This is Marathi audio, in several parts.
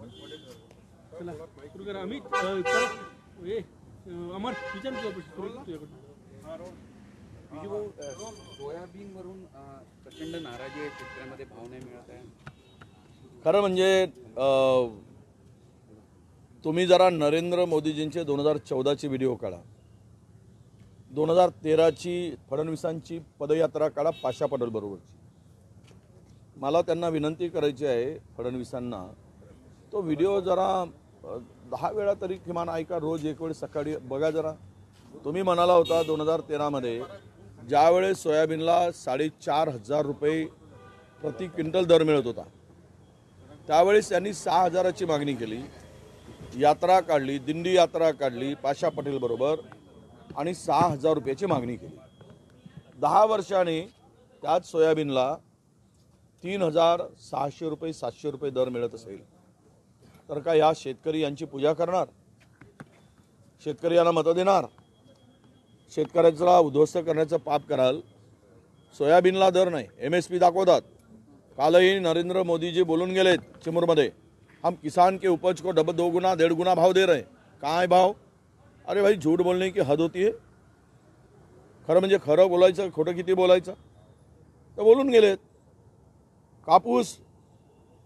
चला सुरू करा. अमित अमर विचार सोयाबीनवरून प्रचंड नाराजी आहे, शेतकऱ्यांमध्ये भाव नाही मिळत आहे. खरं म्हणजे तुम्ही जरा नरेंद्र मोदीजींचे 2014ची व्हिडिओ काढा, 2013ची फडणवीसांची पदयात्रा काढा पाशा पटेल बरोबरची. मला त्यांना विनंती करायची आहे फडणवीसांना, तो व्हिडिओ जरा 10 वेळा तरी किमान ऐका, रोज एक वेळ सकाळी बघा जरा. तुम्ही म्हणाला होता 2013मध्ये ज्यावेळेस सोयाबीनला 4,500 रुपये प्रति क्विंटल दर मिळत होता, त्यावेळेस त्यांनी 6,000ची मागणी केली, यात्रा काढली, दिंडी यात्रा काढली पाशा पटेल बरोबर आणि 6,000 रुपयाची मागणी केली. 10 वर्षांनी त्याच सोयाबीनला 3,600 रुपये 700 रुपये दर मिळत असेल तर का या शेतकरी यांची पूजा करणार, शेतकरी यांना मतं देणार, शेतकऱ्याचा उद्ध्वस्त करण्याचं पाप कराल? सोयाबीनला दर नाही, MSP दाखवतात. कालही नरेंद्र मोदीजी बोलून गेलेत चिमूरमध्ये, हम किसान के उपज को 2 गुना 1.5 गुना भाव दे रहे. काय भाव? अरे भाई, झूठ बोलने की हद होती है. खरं म्हणजे खरं बोलायचं, खोटं किती बोलायचं, तर बोलून गेलेत. कापूस,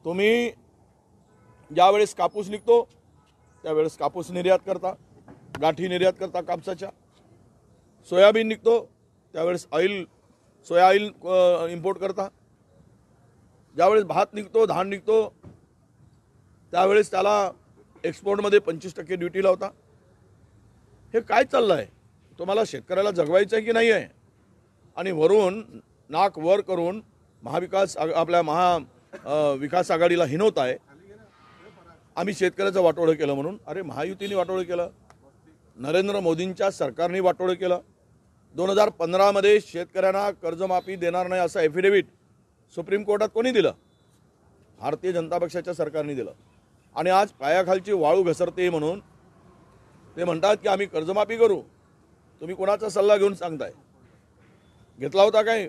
तुम्ही ज्यावेळेस कापूस निघतो त्यावेळेस कापूस निर्यात करता, गाठी निर्यात करता कापसाच्या. सोयाबीन निघतो त्यावेळेस सोया ऑइल इम्पोर्ट करता. ज्यावेळेस भात निघतो, धान निघतो, त्यावेळेस त्याला एक्सपोर्टमध्ये 25% ड्युटी लावता. हे काय चाललं आहे? तुम्हाला शेतकऱ्याला जगवायचं आहे की नाही आहे? आणि वरून नाक वर करून विकास आघाडीला हिनवत आहे आम्ही शेतकऱ्याचं वाटोळं केलं म्हणून. अरे, महायुतीने वाटोळं केलं, नरेंद्र मोदींच्या सरकारने वाटोळं केलं. 2015मध्ये शेतकऱ्यांना कर्जमाफी देणार नाही असं ॲफिडेव्हिट सुप्रीम कोर्टात कोणी दिलं? भारतीय जनता पक्षाच्या सरकारने दिलं. आणि आज पायाखालची वाळू घसरते म्हणून ते म्हणतात की आम्ही कर्जमाफी करू. तुम्ही कोणाचा सल्ला घेऊन सांगताय? घेतला होता काय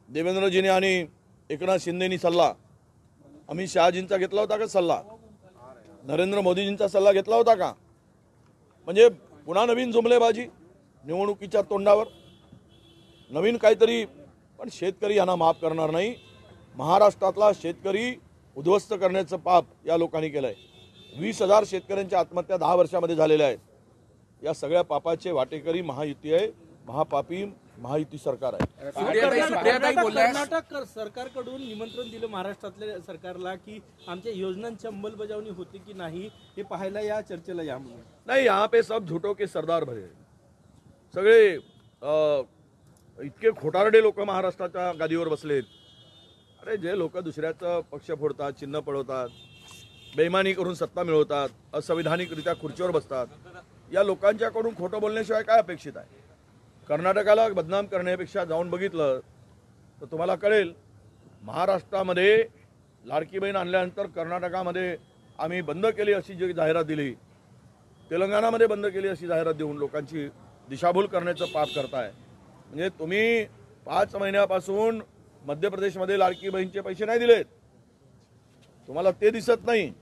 देवेंद्रजींनी आणि एकनाथ शिंदेनी सल्ला? अमित शहाजींचा घेतला होता का सल्ला? नरेंद्र मोदीजींचा सल्ला घेतला होता का? म्हणजे पुन्हा नवीन जुमलेबाजी निवडणुकीच्या तोंडावर, नवीन काहीतरी. पण शेतकरी यांना माफ करणार नाही. महाराष्ट्रातला शेतकरी उद्ध्वस्त करण्याचं पाप या लोकांनी केलं आहे. 20,000 शेतकऱ्यांच्या आत्महत्या 10 वर्षामध्ये झालेल्या आहेत. या सगळ्या पापाचे वाटेकरी महायुती आहे, महापापी महायुती सरकार आहे. कर्नाटक सरकारकडून निमंत्रण दिलं महाराष्ट्रातल्या सरकारला की आमच्या योजनांची अंमलबजावणी होते की नाही हे पाहायला या चर्चेला या म्हणून. नाही, यहाँ पे सब झूठों के सरदार भरे, सगळे इतके खोटारडे लोक महाराष्ट्राच्या गादीवर बसलेत. अरे, जे लोक दुसऱ्याचं पक्ष फोडतात, चिन्ह पळवतात, बेईमानी करून सत्ता मिळवतात, असंविधानिकरित्या खुर्चीवर बसतात, या लोकांच्याकडून खोटं बोलण्याशिवाय काय अपेक्षित आहे? कर्नाटकाला बदनाम करण्यापेक्षा जाऊन बघितलं तर तुम्हाला कळेल. महाराष्ट्रामध्ये लाडकी बहीण आणल्यानंतर कर्नाटकामध्ये आम्ही बंद केली अशी जी जाहिरात दिली, तेलंगणामध्ये बंद केली अशी जाहिरात देऊन लोकांची दिशाभूल करण्याचं पाप करताय. म्हणजे तुम्ही 5 महिन्यापासून मध्य प्रदेशमध्ये लाडकी बहीणचे पैसे नाही दिलेत, तुम्हाला ते दिसत नाही.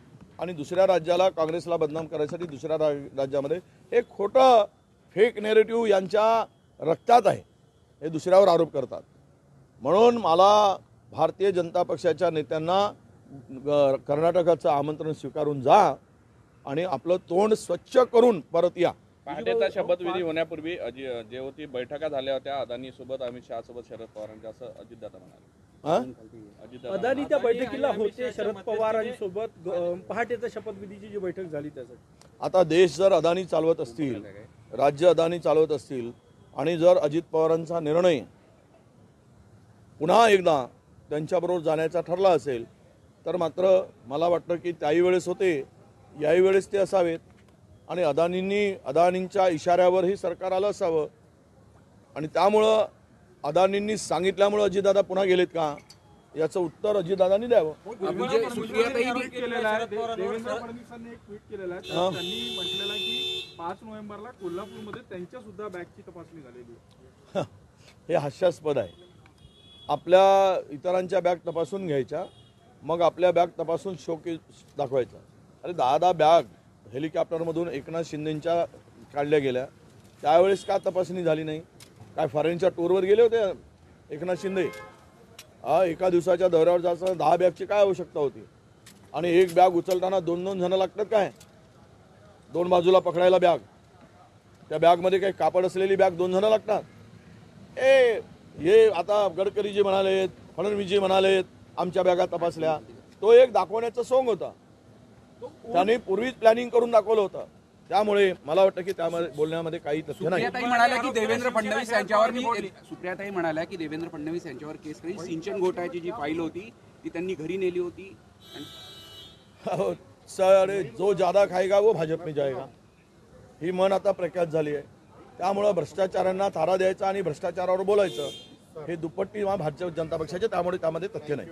आणि दुसऱ्या राज्याला काँग्रेसला बदनाम करायसाठी दुसऱ्या राज्यामध्ये हे खोटं फेक नेरेटिव्ह यांच्या रक्तात आहे, हे दुसऱ्यावर आरोप करतात. म्हणून मला भारतीय जनता पक्षाच्या नेत्यांना कर्नाटकाचं आमंत्रण स्वीकारून जा आणि आपलं तोंड स्वच्छ करून परत या. पहाटेचा शपथविधी होण्यापूर्वी जे होती बैठका झाल्या होत्या अदानी सोबत, अमित शहा सोबत, शरद पवारांच्या, असं अजितदादा म्हणाले. अदानी त्या बैठकीला होते शरद पवारांसोबत. पहाटेचा शपथविधीची जी बैठक झाली त्यासाठी आता देश जर अदानी चालवत असतील, राज्य अदानी चालवत असतील आणि जर अजित पवारांचा निर्णय पुन्हा एकदा त्यांच्याबरोबर जाण्याचा ठरला असेल तर मात्र मला वाटतं की त्याही वेळेस होते, याही वेळेस ते असावेत. आणि अदानींच्या इशाऱ्यावर ही सरकार आलं असावं. आणि त्यामुळं अदानींनी सांगितल्यामुळं अजितदादा पुन्हा गेलेत का याचं उत्तर अजितदादांनी द्यावं. देवेंद्र फडणवीसांनी एक ट्विट केलेलं आहे, त्यांनी म्हटलेलं आहे की 5 नोव्हेंबरला कोल्हापूरमध्ये त्यांच्या सुद्धा बॅगची तपासणी झालेली आहे. हे हास्यास्पद आहे. आपल्या इतरांच्या बॅग तपासून घ्यायच्या, मग आपल्या बॅग तपासून शोकेस दाखवायचा. अरे 10 बॅग हेलिकॉप्टरमधून एकनाथ शिंदेंच्या काढल्या गेल्या, त्यावेळेस का तपासणी झाली नाही? काय फॉरेनच्या टूरवर गेले होते एकनाथ शिंदे? एका दिवसाच्या दौऱ्यावर जायचं 10 बॅगची काय आवश्यकता होती? आणि एक बॅग उचलताना 2-2 जण लागतात काय? 2 बाजूला पकडायला बॅग, त्या बॅगमध्ये काही कापड असलेली बॅग 2 जण लागतात? हे आता गडकरीजी म्हणालेत, फडणवीसजी म्हणालेत आमच्या बॅगा तपासल्या, तो एक दाखवण्याचा सोंग होता. त्यांनी पूर्वीच प्लॅनिंग करून दाखवलं होतं. त्यामुळे मला वाटतं की त्यामध्ये बोलण्यामध्ये काही तथ्य नाही. सुप्रियाताई म्हणाल्या की देवेंद्र फडणवीस यांच्यावर सुप्रियाताई म्हणाल्या की देवेंद्र फडणवीस यांच्यावर केस करील. सिंचन घोटाळ्याची जी फाईल होती ती त्यांनी घरी नेली होती. सर, जो ज्यादा खाएगा वो भाजप में जाएगा, ही म्हण आता प्रख्यात झाली आहे. त्यामुळं भ्रष्टाचारांना थारा द्यायचा आणि भ्रष्टाचारावर बोलायचं हे दुप्पट्टी भारतीय जनता पक्षाचे, त्यामुळे त्यामध्ये तथ्य नाही.